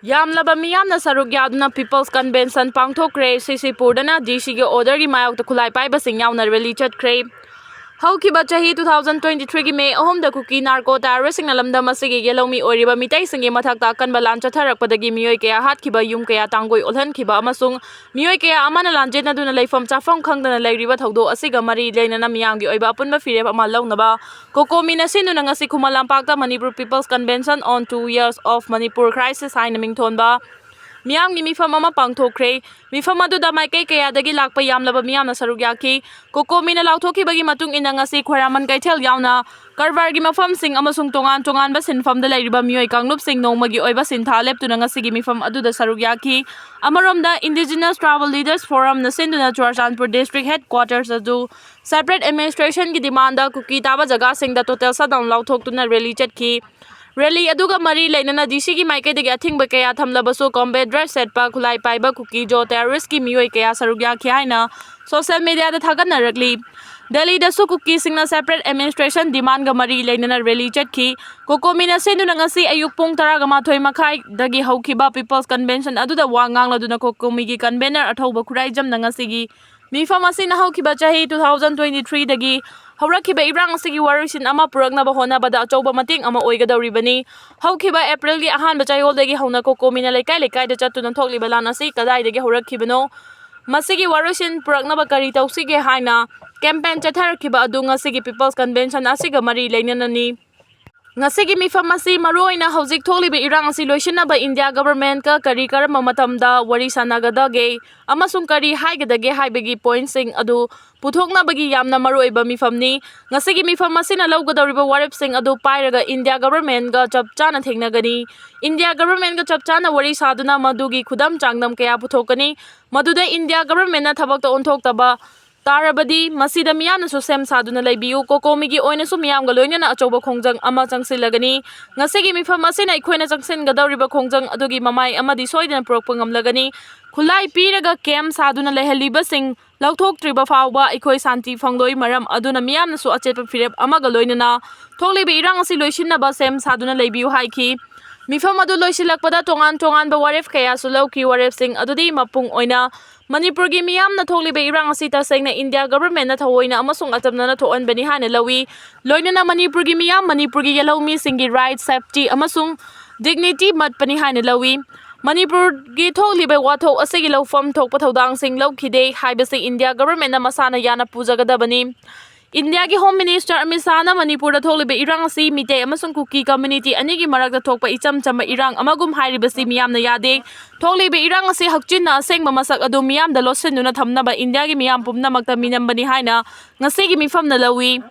Yamlaba miyamna saruk yauduna People's Convention pangthokre Ccpur Da DC gi order gi mayokta Khutlai Pairaga yauna rally chatkre. Haukiba chahi 2023 gi May 3 da Kuki narco-terrorism lamdam asigi yelomi oiriba mitai singi Mathakta kanba lan chatharakpadagi miyoi kaya hatkiba yum kaya tangoi olhankiba amasung miyoi kaya amana lanjena duna leifam chafam khangdana leiriba thaudo asiga mari leinana miyamgi oiba apunba firep ama launaba kokomina sinuna ngasi khumalampakta Manipur People's Convention on 2 years of Manipur crisis haina mingthonba Miyam gi mifam ama pangthokre mifam aduda maikei kayadagi lakpa yamlaba miyamna saruk yaki kokomina lauthokibagi matung ina ngasi khwaraman kaithel yauna karbar gi mafam sing amasung tongan ba sinfam da leiriba miyoi kanglup sing nongmagi oiba sintha leptuna ngasi gi mifam aduda saruk yaki amaromda Indigenous Tribal Leaders Forum na sinduna Churachandpur District Headquarters adu separate administration gi demand da Kuki taba jaga sing da total shutdown lauthokuna rally chatki Rally aduga mari leinana DC gi maike degi athingba kaya thamlabasu combat dress setpa Khutlai Pairaga Kuki jo terrorist ki miyoi kaya sarugya khiaina social media da thagannarakli Delhi da su Kuki singna separate administration demand ga mari leinana rally chatki kokomina senduna ngasi ayuk pung 12 makhai dagi haukiba People's Convention aduda wa ngangladuna kokomi gi convener athoba khurai jam na ngasi gi mifam asina haukiba chahi 2023 dagi Haurakhiba irang asigi warisin ama puraknaba honabada achauba mating ama oigadawribani haukiba April gi ahanba chayoldagi hauna kokomina lekai da chattuna thokliba lan asi kadaidagi haurakibano masigi warisin puraknaba kari tausige haina campaign chatharakhiba adu ngasigi People's Convention asiga mari leinanani Ngasigi mifam asi maroina haujik tholiba irang asi loisinaba India government ka kari karama matamda wari sanagadage amasung kari haigadage haibagi point sing adu puthoknabagi yamna maroiba mifamni ngasigi mifam asina lawgadawriba warep sing adu pairaga India government ga chapchana thengnagani India government ga chapchana wari saduna madugi khudam changnam kaya puthokani maduda India government na thabakta onthoktaba Tarabadi masida miyamna su sem saduna leibiu kokomigi oina su miyamga loinana achoba khongjang ama changsilagani ngasigi mifam asina ikhoina changsin gadawriba khongjang adugi mamai amadi soidana prokpa ngamlagani Khutlai Pairaga camp saduna lehaliba sing lauthoktriba fawba ikhoi santi phangloi maram aduna miyamna su achetpa firep amaga loinana thokliba irang asi loisinaba sem saduna leibiu haiki mifam adu loisilakpada tongan ba waref kaya su lauki waref sing adudi mapung oina Manipur gi miyamna thokliba irang asi tasengna India government na thawoina amasung atamna na thoanbani hana lawi loinana Manipur gi miyam Manipur gi yalomi singi right safety amasung dignity matpani hana lawi Manipur gi thokliba watho asigi lawfam thokpa thodang sing lawkhide haibasi India government na masana yana pujagadabani India ki Home Minister Amit Shah na Manipur da thokliba irang si mite amasung Kuki community anigi marakta thokpa icham chamba irang amagum hairibasi miyamna yade thokliba irang asi hakchinna asengba masak adu miyam da losinuna thamnaba India gi miyam pumnamakta minambani haina ngasigi mifamna lawi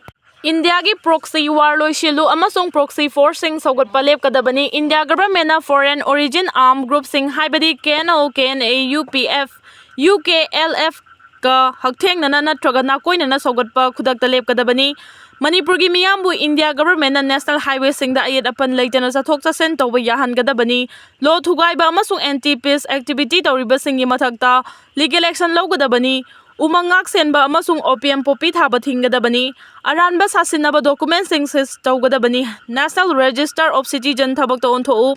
India gi proxy war loisilu amasung proxy forcing sogatpa lepkadabani India government na foreign origin armed group sing haibadi KNO KNA UPF UKLF ka hakthengna natraga nakoina na sogatpa khudakta lepkadabani Manipur gi miyambu India government na national highway sing da ayat apan leitana sathok chasen tawba yahangadabani law thugaiba amasung anti peace activity tawriba singi mathakta legal action lawgadabani umangak senba amasung OPM popi thaba thingadabani aranba sasinaba document sing sis tawgadabani National Register of Citizen thabakta onthou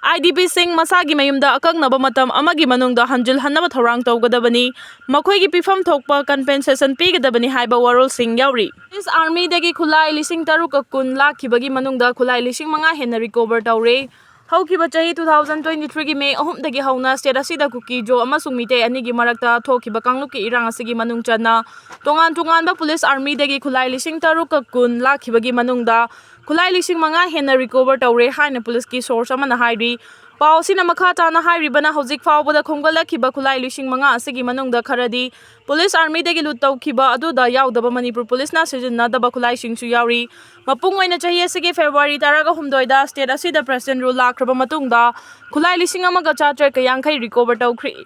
IDP sing masagi mayumda akagnaba matam amagi manungda hanjul hannaba thorang tawgadabani makhoigi pifam thokpa compensation pigadabani haiba warol sing yauri This army dagi Khutlai lising taruk kun lakhibagi manungda Khutlai lising manga henna recover tawre haukiba chahi 2023 gi May 3 dagi hauna state asida Kuki jo amasung mite anigi marakta thokiba kangluki irang asigi manung channa tongan ba police army dagi Khutlai lising taruk kun lakhibagi manungda Khutlai lising manga henna recover tawre haina police ki source amana hairi pau sina makha tana hairibana hojik fawbada khongalakhiba Khutlai lising manga asigi manungda kharadi police army dagi lut tawkhiba aduda yaudaba Manipur police na sijinnadaba Khutlai singsu yauri mapung oina chahi asigi February 13 da state asida president rule lakraba matungda Khutlai lising amaga chatre ka yankhai recover tawkhri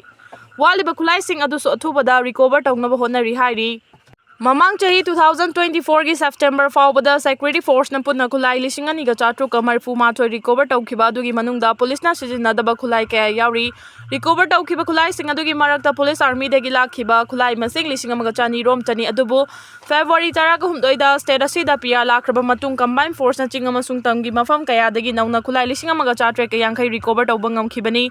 waliba Khutlai sing adu so athubada recover tawnaba honari hairi Mamang chahi 2024 gi September faubada security force na punna khulai 2,494 recover tawkhiba adugi manungda police na sijinadaba khulai kaya yauri recover tawkhiba khulai sing adugi marakta police army degi lakhiba khulai masing 1,200 rom tani adubu February 13 da state asida pia lakraba matung combined force na chinga masung tamgi mafam kaya degi nauna khulai 1,400 kayangkhai recover tawba ngamkhibani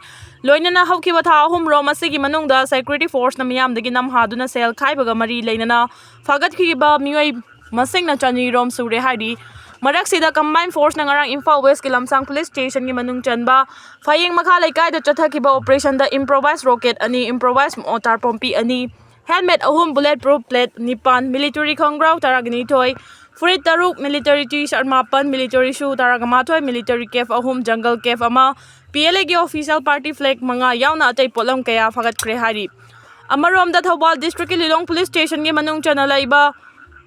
loinana hawkiba tha ahum rom asigi manungda security force na miyam degi namhaduna sel khaibaga mari leinana Fagat kiba mioi masing na chani rom sure hari marak sida combined force na ngarang Imphal West ki Lamsang police station gi manung chanba phayeng makha laikai da chatha kiba operation da improvised rocket ani improvised mortar pompi ani helmet ahum bulletproof plate nipan military khongrau taragni toy furit taruk military t-shirt mapan military shoe taragama toy military cap ahum jungle cap ama PLA gi official party flag manga yauna atai polam kaya fagat kre hari Amarom da Thawal district Lilong police station gi manung chana laiba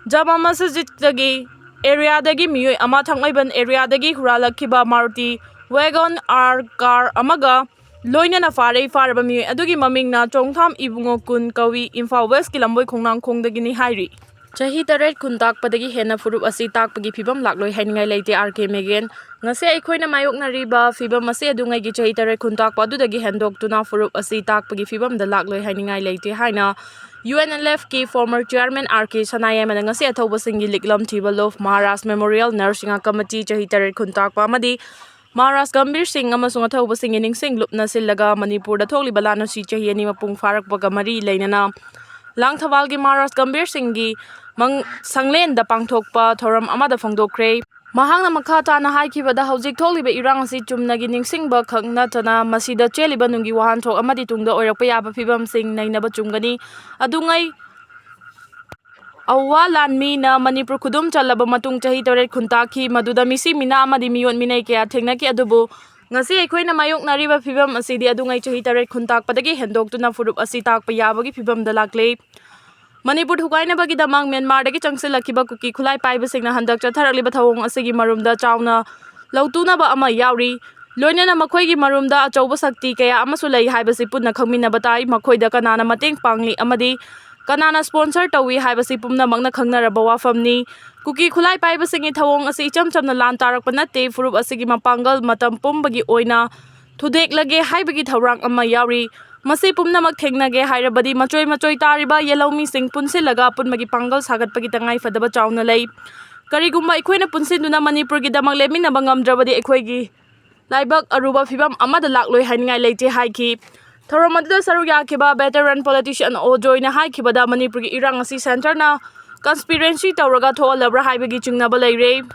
Jama Masjid dagi area dagi mioi ama thangmaiban area dagi huralakhiba Maruti wagon R car amaga loina na faraba mioi adugi maming na Chongtham Ibungo Kun Kawi Imphal West ki lamboi khongnang khong dagi ni hairi Chahi taret kuntak padagi hena furup asi tak pagi phibam lakloi haingai leite RK Megan ngase aikhoina mayok na riba phibam ase adungai gi chahi taret kuntak padu dagi hendok tuna furup asi tak pagi phibam da lakloi haingai leite haina UNLF ki former chairman RK Sanayam na ngase athoba singi liklam thiba lof Maharashtra Memorial Nursing Committee chahi taret kuntak pa madi Maharashtra Gambir Singh amasung athoba singi ningsing lupna sillaga Manipur da thokli balano si chahi ani mapung farak paga mari leinana Lang Thawal gi Maharashtra Gambir Singh gi mang sanglen da pangthokpa thoram amada phongdokre mahangna makhata na haikibada hojik tholiba irang asi chumnagi ningsingba khangna tana masida cheliba nungi wahan thok amadi tungda oirakpa yaba phibam sing nainaba chumgani adungai Awa lanmi na Manipur khudum chalaba matung chahi taret khuntakhi maduda misi mina amadi miyon minai kaya thengnaki adubu ngasi aikhoina mayok nariba phibam asidi adungai chahi taret khuntakpadagi hendok furup asi takpa yabagi phibam da lakle Manipur thukaina bagi damang Myanmar dagi changsilakiba Kuki Khutlai Pairaga handak chatharakliba thawong asigi marumda chauna lautuna ba ama yauri loinana makhoi gi marumda achauba sakti kaya amasu lai haibasi punna khangminaba tai makhoida kanana mateng pangli amadi kanana sponsor tawi haibasi pumna magna khangnaraba wafamni Kuki Khutlai Pairaga gi thawong asi icham chamna lan tarakpa natte furup asigi mapangal matam pumbagi oina thudek lage haibagi thawrang ama yauri Masi pumnamak thengnage hairabadi machoi tariba yelomi sing punsilaga punmagi pangal sagatpagi tangai fadaba chauna lei karigumba ikhoina punsinduna Manipur gi damak leminaba ngamdrabadi ikhoigi laibak aruba phibam amada lakloi haingai leite haiki thoramada saru yakhiba veteran politician ojoina haikibada Manipur gi irang asi center na conspiracy tawraga tholabra haibagi chingnaba leire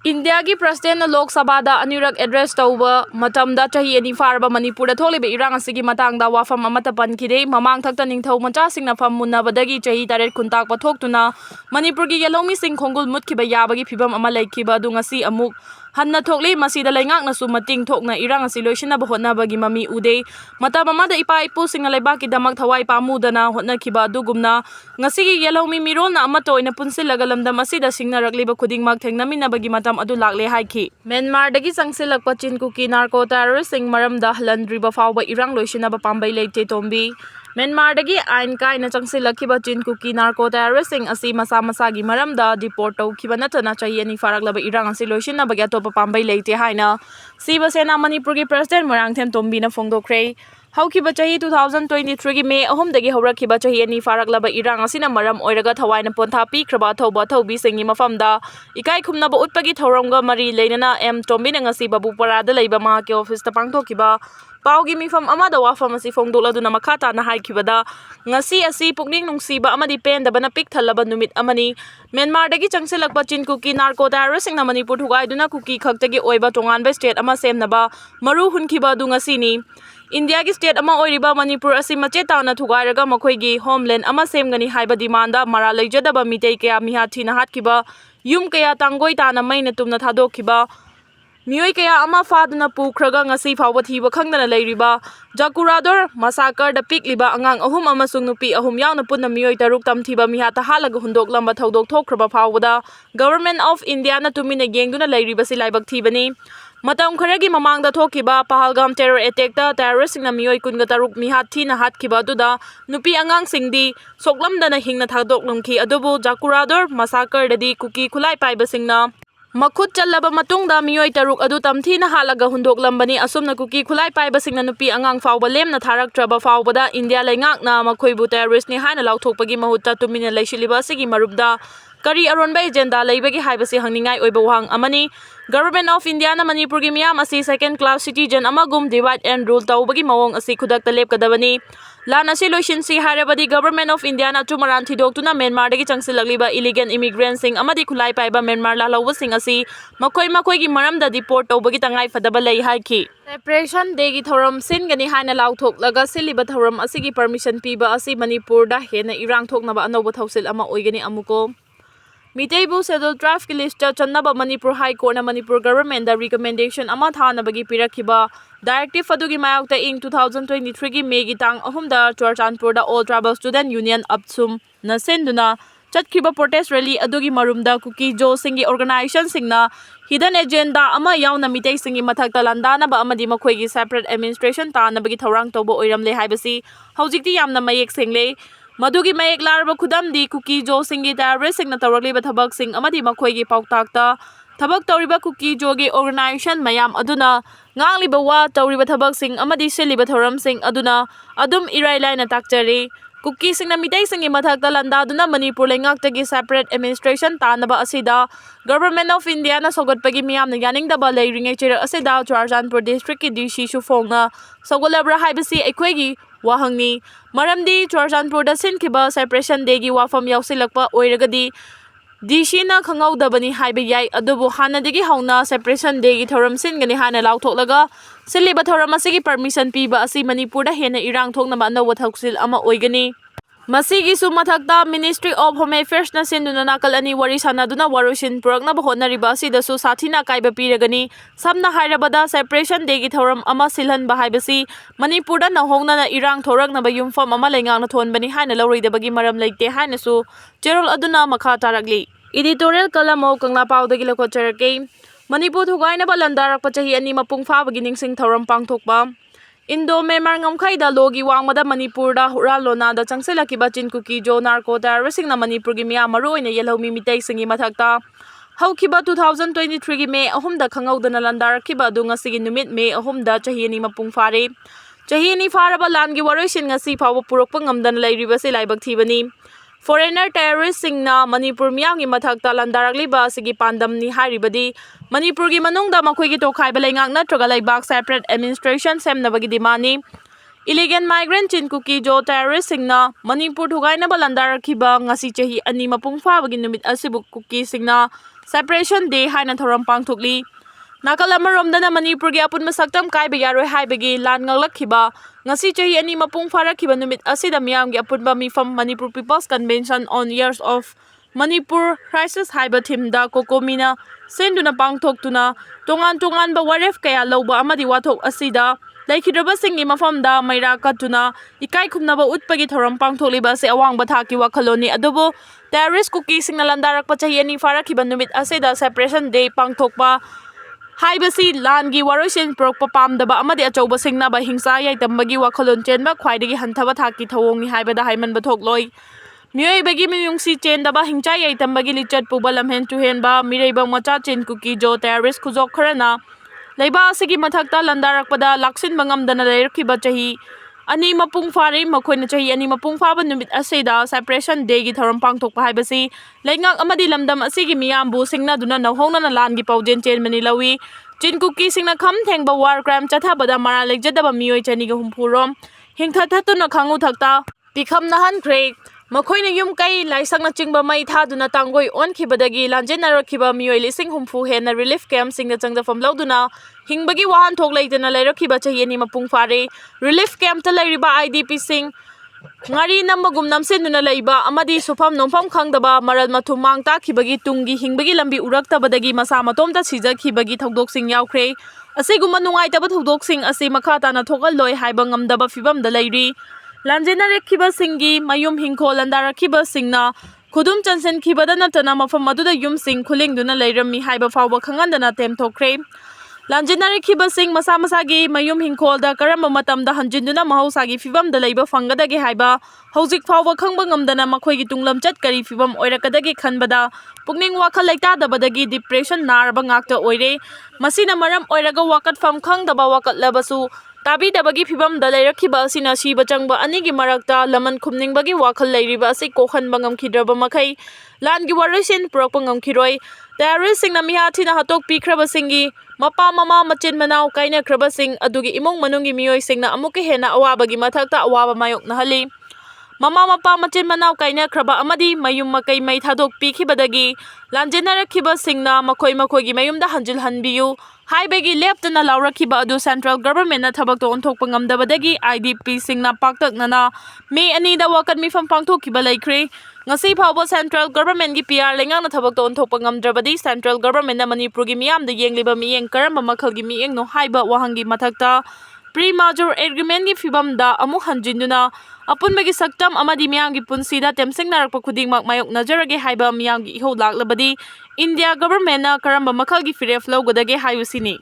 India ki President na Lok Sabha da anirak address tauba matamda chahi ani farba Manipur da tholibe irang asigi matangda wafam amata pankide mamang thakta ningthau macha singna fam munabadagi chahi taret khuntak pathoktuna Manipur gi yalomi sing khongul mutkiba yabagi phibam ama laikhiba du ngasi amuk hanna thokle masida laingak na su mating thokna irang asi loisina ba hotna bagi mami ude mata mama da ipa ipu singa laiba ki damak thawai pamudana hotna khiba dugumna ngasi gi yalomi mirol na amato ina punsilaga lamdam asida singna rakliba khudingmak thengnamina bagi matam adu lakle haiki Myanmar dagi changsilak pachin Kuki narco-terrorism sing maramda halandriba fawba irang loisina ba pambai leite tombi Myanmar dagi ain kaina changsilakiba chin Kuki narco-terrorism sing asi masa gi maramda deport tawkhiba natana chahi ani faraklaba irang asi loisina bagi atopa pambai leite haina Siba Sena Manipur gi President Morangthem Tombi na phongdokre Haukiba chahi 2023 gi May ahum dagi hawrakiba chahi ani faraklaba irang asina maram oiraga thawaina pontha pikraba thauba thaubi singi mafamda ikai khumnaba utpagi thauramga mari leinana M Tombi na ngasi babu parada leiba ma ke office ta pangthokiba Paugi mifam amada wafam asi phongdoladuna makhata na haikibada ngasi asi pukning nungsiba amadi pendaba na pik thalaba numit amani Myanmar dagi changsilakba chin Kuki narco-terrorism na Manipur thugaiduna Kuki khaktagi oiba tonganba state ama semnaba maru hunkiba du ngasini India ki state ama oiriba Manipur asi mache tauna thugairaga makhoigi homeland ama semgani haiba demanda mara leijadaba mitei kaya mihathi na hatkiba yum kaya tangoi tana maina tumna thadokhiba Mioi kaya ama faduna pukraga ngasi fawba thiba khangdana leiriba Jakurador massacre da pikliba angang ahum amasung nupi ahum yauna punna mioi taruk tamthiba mihata halaga hundok lamba thaudok thokraba fawda Government of India na tumina yengduna leiriba silaibak thibani Matam kharagi mamangda thokiba Pahalgam terror attack-ta terrorist-singna miyoi 13 mihat thina hatkiba aduda nupi angang-singdi soklamdana hingna thadoklamki adubu Jakurador massacre-dadi Kuki Khulai Paibasingna Makhut challaba matungda miyoi 3 adu tamthina halaga hundoklambani asumna Kuki Khulai Paibasingna nupi angang fawba lemna tharaktraba fawbada India leingakna makhoibu terrorist ni haina lauthokpagi mahutta tumina leishiliba asigi marubda Kari aronba agenda leibagi haibasi hangningai oiba wahang amani Government of India na Manipur gi miyam asi second class citizen amagum divide and rule tawbagi mawong asi khudakta lepkadabani lan asi loisinsi harabadi Government of India na chumaran thidoktuna Myanmar dagi changsilagliba illegal immigrants sing amadi khulai paiba Myanmar la lawbasing asi makoi gi maramda deport tawbagi tangai fadaba lei haiki Separation Day gi thoram singani haina lauthok-laga siliba thoram asigi permission piba asi Manipur da hena irang thoknaba anoba thausil ama oigani amuko Mitaibu Scheduled Draft ki list channaba Manipur High Court na Manipur government da recommendation ama thanabagi pirakhiba directive adugi mayakta ing 2023 gi May gi tang ahumda Churchanpur da All Tribal Student Union upsum na senduna chatkhiba protest rally adugi marumda Kuki Jo singi organization singna hidden agenda ama yauna mitai singi mathakta landana ba amadi makhoi gi separate administration tanabagi thorang tobo oiramle haibasi haujikti yamna mayek single Madugi mayek larba khudamdi Kuki Jo singi terrorist singna tawragliba thabak sing amadi makhoigi pautakta thabak tawriba Kuki Jo gi organization mayam aduna ngangliba wa tawriba thabak sing amadi seliba thoram sing aduna adum irailaina takchari Kuki singna mitai singi mathakta landa aduna Manipur lengaktagi separate administration tanaba asida Government of India na sogatpagi miyamna yaningdaba leiringai chira asida Churchanpur district ki DC Shufongna sogolabra haibasi aikhoigi wahangni maramdi Churchanpur da sinkiba Separation Day gi wafam yausilakpa oiragadi DC na khangaudabani haiba yai adubu hanadigi hauna Separation Day gi thoram singani hana lauthoklaga siliba thoram asigi permission piba asi Manipur da hena irang thoknaba anawa thausil ama oigani Masigi Mathakta Ministry of Home Affairs na sinduna nakal ani wari sanaduna warusin purakna bahonariba asidasu sathina kaiba piragani samna hairabada Separation Day gi thoram ama silhan bahaibasi Manipur da nahongna na irang thorakna ba yumfam ama lengang na thonbani haina lawridabagi maram leite haina su cherol aduna makha taragli editorial kalamo kangla pawdagi lakocharake Manipur thugaina ba landarak pachahi ani mapung fabagi ningsing thoram pangthokba Indo-Myanmar ngamkhaida logi wangmada Manipur da huralona da changsilakiba chin Kuki Jo narco-terrorism na Manipur gi miya maruoina yelhomi mitai singi mathakta haukiba 2023 gi May ahumda khangaudana landarakhiba adu ngasigi numit May ahumda chahi ani mapung fare chahi ani faraba langi waroisin ngasi phawba purokpa ngamdana leiribase laibak thibani Foreigner terrorist singna Manipur miyamgi mathakta landaragliba sigi pandamni haribadi Manipur gi manungda makhoigi tokhaiba leingak natraga laibak separate administration semnabagi dimani Illegal migrant chin Kuki Jo terrorist singna Manipur thugaina ba landarakhiba ngasi chahi ani mapung fabagi numit asibu Kuki singna Separation Day haina thoram pangthokli Nakalamaromda na Manipur gi apun masaktam kaiba yaroi haibagi lan ngaglakhiba ngasi chahi ani mapung farakhiba numit asida miyamgi apunba mifam Manipur People's Convention on Years of Manipur Crisis haiba thimda kokomina senduna pangthoktuna tongan ba waref kaya lawba amadi wathok asida laikhidraba singi mafamda maira katuna ikai khumnaba utpagi thoram pangthokliba se awangba thaki wakhaloni adubo terrorist Kuki singna landarakpa chahi ani farakhiba numit asida Separation Day pangthokpa Haibasi langi waroisin prokpa pamdaba amadi achauba singnaba hingsa yaitambagi wakhalon chenba khwaidagi hanthaba thaki thawongni haibada haimanba thokloi Mioibagi miyungsi chendaba hingcha yaitambagi lichat puba lamhen tuhenba mireibang macha chen Kuki Jo terrorist khuzok kharana leiba asigi mathakta landarakpada laksin bangamdana leirkhiba chahi ani mapung fare makhoina chahi ani mapung faba numit asida Separation Day gi thoram pangthokpa haibasi leingak amadi lamdam asigi miyambu singna duna nawhongna na langi paujen chenmani lawi chin Kuki singna kham thengba war crime chathabada mara legjadaba miyoi chani ga humpurom hingthathatuna khangu thakta pikham nahan khrek Makhoina yum kai laisangna chingba mai thaduna tangoi onkhibadagi lanjenarakhiba miyoi lising humfu hena relief camp singna changda famlauduna hingbagi wahan thok leitana leirakhiba chahiyani mapung fare relief camp ta leiriba IDP sing ngari namagum namsenuna leiba amadi sufam nomfam khangdaba maral mathum mangta khibagi tungi hingbagi lambi uraktabadagi masa matomta sijakhibagi thodok sing yaukre asiguma nungaitaba thodok sing asi makha tana thokal loi haiba ngamdaba fibam da leiri Lanjena rekhiba singi mayum hingkho landarakhiba singna khudum chansen khibada natana mafam aduda yum sing khuling duna leirami haiba fawba khangandana temthokre ꯂꯥꯟꯖꯤꯟꯅꯔꯛꯈꯤꯕꯁꯤꯡ ꯃꯁꯥ ꯃꯁꯥꯒꯤ ꯃꯌꯨꯝ ꯍꯤꯡꯈꯣꯜꯗ ꯀꯔꯝꯕ ꯃꯇꯝꯗ ꯍꯟꯖꯤꯟꯗꯨꯅ ꯃꯍꯧꯁꯥꯒꯤ ꯐꯤꯕꯝꯗ ꯂꯩꯕ ꯐꯪꯒꯗꯒꯦ ꯍꯥꯏꯕ ꯍꯧꯖꯤꯛ ꯐꯥꯎꯕ ꯈꯪꯕ ꯉꯝꯗꯅ ꯃꯈꯣꯏꯒꯤ ꯇꯨꯡꯂꯝꯆꯠ ꯀꯔꯤ ꯐꯤꯕꯝ ꯑꯣꯏꯔꯛꯀꯗꯒꯦ ꯈꯟꯕꯗ ꯄꯨꯛꯅꯤꯡ ꯋꯥꯈꯜ ꯂꯩꯇꯥꯗꯕꯗꯒꯤ ꯗꯤꯄ꯭ꯔꯦꯁꯟ ꯅꯥꯔꯕ ꯉꯥꯛꯇ ꯑꯣꯏꯔꯦ꯫ ꯃꯁꯤꯅ ꯃꯔꯝ ꯑꯣꯏꯔꯒ ꯋꯥꯀꯠꯐꯝ ꯈꯪꯗꯕ ꯋꯥꯀꯠꯂꯕꯁꯨ ꯇꯥꯕꯤꯗꯕꯒꯤ ꯐꯤꯕꯝꯗ ꯂꯩꯔꯛꯈꯤꯕ ꯑꯁꯤꯅ ꯁꯤꯕ ꯆꯪꯕ ꯑꯅꯤꯒꯤ ꯃꯔꯛꯇ ꯂꯃꯟ ꯈꯨꯝꯅꯤꯡꯕꯒꯤ ꯋꯥꯈꯜ ꯂꯩꯔꯤꯕ ꯑꯁꯤ ꯀꯣꯛꯍꯟꯕ ꯉꯝꯈꯤꯗ꯭ꯔꯕ ꯃꯈꯩ ꯂꯥꯟꯒꯤ ꯋꯥꯔꯣꯏꯁꯤꯟ ꯄꯨꯔꯛꯄ ꯉꯝꯈꯤꯔꯣꯏ꯫ ꯇꯦꯔꯣꯔꯤꯁꯁꯤꯡꯅ ꯃꯤꯍꯥꯊꯤꯅ ꯍꯥꯠꯇꯣꯛꯄꯤꯈ꯭ꯔꯕꯁꯤꯡꯒꯤ ꯃꯄꯥ ꯃꯃꯥ ꯃꯆꯤꯟ ꯃꯅꯥꯎ ꯀꯥꯏꯅꯈ꯭ꯔꯕꯁꯤꯡ ꯑꯗꯨꯒꯤ ꯏꯃꯨꯡ ꯃꯅꯨꯡꯒꯤ ꯃꯤꯑꯣꯏꯁꯤꯡꯅ ꯑꯃꯨꯛꯀ ꯍꯦꯟꯅ ꯑꯋꯥꯕꯒꯤ ꯃꯊꯛꯇ ꯑꯋꯥꯕ ꯃꯥꯌꯣꯛꯅꯍꯜꯂꯤ꯫ ꯃꯃꯥ ꯃꯄꯥ ꯃꯆꯤꯟ ꯃꯅꯥꯎ ꯀꯥꯏꯅꯈ꯭ꯔꯕ ꯑꯃꯗꯤ ꯃꯌꯨꯝ ꯃꯀꯩ ꯃꯩ ꯊꯥꯗꯣꯛꯄꯤꯈꯤꯕꯗꯒꯤ ꯂꯥꯟꯖꯤꯟꯅꯔꯛꯈꯤꯕꯁꯤꯡꯅ ꯃꯈꯣꯏꯒꯤ ꯃꯌꯨꯝꯗ ꯍꯟꯖꯤꯜꯍꯟꯕꯤꯌꯨ ꯍꯥꯏꯕꯒꯤ ꯂꯦꯞꯇꯅ ꯂꯥꯎꯔꯛꯈꯤꯕ ꯑꯗꯨ ꯁꯦꯟꯇ꯭ꯔꯦꯜ ꯒꯚꯔꯟꯃꯦꯟꯠꯅ ꯊꯕꯛꯇ ꯑꯣꯟꯊꯣꯛꯄ ꯉꯝꯗꯕꯗꯒꯤ IDPꯁꯤꯡꯅ ꯄꯥꯛꯇꯛꯅꯅ ꯃꯦ 2ꯗ ꯋꯥꯀꯠ ꯃꯤꯐꯝ ꯄꯥꯡꯊꯣꯛꯈꯤꯕ ꯂꯩꯈ꯭ꯔꯦ꯫ ꯉꯁꯤ ꯐꯥꯎꯕ ꯁꯦꯟꯇ꯭ꯔꯦꯜ ꯒꯚꯔꯟꯃꯦꯟꯠꯒꯤ PR ꯂꯩꯉꯥꯛꯅ ꯊꯕꯛꯇ ꯑꯣꯟꯊꯣꯛꯄ ꯉꯝꯗ꯭ꯔꯕꯗꯤ ꯁꯦꯟꯇ꯭ꯔꯦꯜ ꯒꯚꯔꯟꯃꯦꯟꯠꯅ ꯃꯅꯤꯄꯨꯔꯒꯤ ꯃꯤꯌꯥꯝꯗ ꯌꯦꯡꯂꯤꯕ ꯃꯤꯠꯌꯦꯡ ꯀꯔꯝꯕ ꯃꯈꯜꯒꯤ ꯃꯤꯠꯌꯦꯡꯅꯣ ꯍꯥꯏꯕ ꯋꯥꯍꯪꯒꯤ ꯃꯊꯛꯇ ꯄ꯭ꯔꯤ-ꯃꯥꯔꯖꯔ ꯑꯦꯒ꯭ꯔꯤꯃꯦꯟꯠꯒꯤ ꯐꯤꯕꯝꯗ ꯑꯃꯨꯛ ꯍꯟꯖꯤꯟꯗꯨꯅ ꯑꯄꯨꯟꯕꯒꯤ ꯁꯛꯇꯝ ꯑꯃꯗꯤ ꯃꯤꯌꯥꯝꯒꯤ ꯄꯨꯟꯁꯤꯗ ꯇꯦꯝꯁꯤꯡꯅꯔꯛꯄ ꯈꯨꯗꯤꯡꯃꯛ ꯃꯥꯌꯣꯛꯅꯖꯔꯒꯦ ꯍꯥꯏꯕ ꯃꯤꯌꯥꯝꯒꯤ ꯏꯍꯧ ꯂꯥꯛꯂꯕꯗꯤ ꯏꯟꯗꯤꯌꯥ ꯒꯚꯔꯟꯃꯦꯟꯠꯅ ꯀꯔꯝꯕ ꯃꯈꯜꯒꯤ ꯐꯤꯔꯦꯞ ꯂꯧꯒꯗꯒꯦ ꯍꯥꯏꯕꯁꯤꯅꯤ꯫